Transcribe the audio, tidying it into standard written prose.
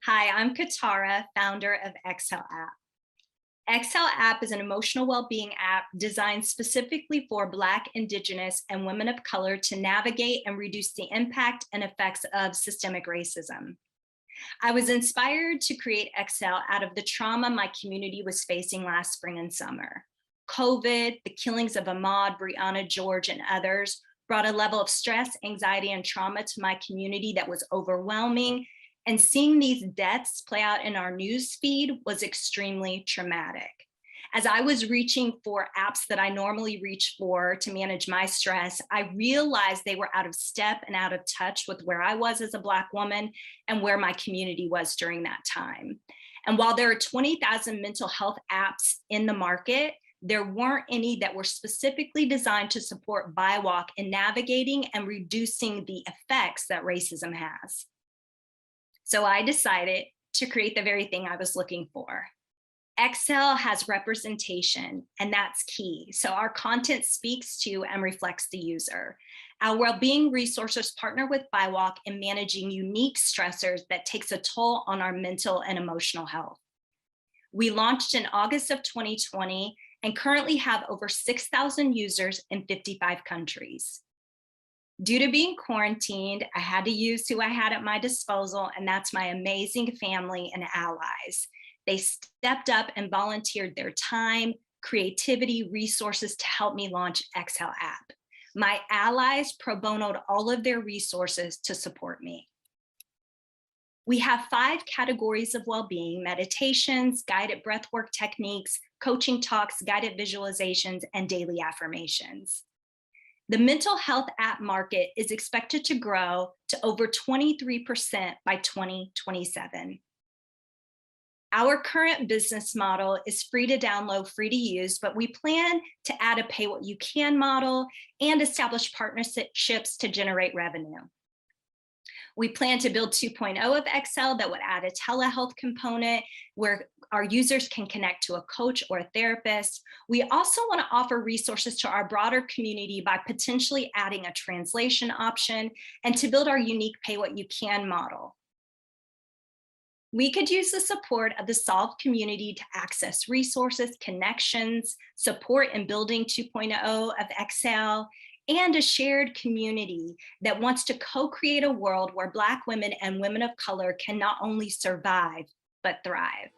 Hi, I'm Katara, founder of Excel App. Excel App is an emotional well-being app designed specifically for Black, Indigenous, and women of color to navigate and reduce the impact and effects of systemic racism. I was inspired to create Excel out of the trauma my community was facing last spring and summer. COVID, the killings of Ahmaud, Breonna George, and others brought a level of stress, anxiety, and trauma to my community that was overwhelming. And seeing these deaths play out in our news feed was extremely traumatic. As I was reaching for apps that I normally reach for to manage my stress, I realized they were out of step and out of touch with where I was as a Black woman and where my community was during that time. And while there are 20,000 mental health apps in the market, there weren't any that were specifically designed to support BIWOC in navigating and reducing the effects that racism has. So I decided to create the very thing I was looking for. Excel has representation, and that's key. So our content speaks to and reflects the user. Our well-being resources partner with BIWOC in managing unique stressors that takes a toll on our mental and emotional health. We launched in August of 2020 and currently have over 6,000 users in 55 countries. Due to being quarantined, I had to use who I had at my disposal, and that's my amazing family and allies. They stepped up and volunteered their time, creativity, resources to help me launch Excel App. My allies pro bonoed all of their resources to support me. We have 5 categories of well-being: meditations, guided breathwork techniques, coaching talks, guided visualizations, and daily affirmations. The mental health app market is expected to grow to over 23% by 2027. Our current business model is free to download, free to use, but we plan to add a pay what you can model and establish partnerships to generate revenue. We plan to build 2.0 of Excel that would add a telehealth component where our users can connect to a coach or a therapist. We also want to offer resources to our broader community by potentially adding a translation option and to build our unique pay what you can model. We could use the support of the Solve community to access resources, connections, support in building 2.0 of Excel, and a shared community that wants to co-create a world where Black women and women of color can not only survive, but thrive.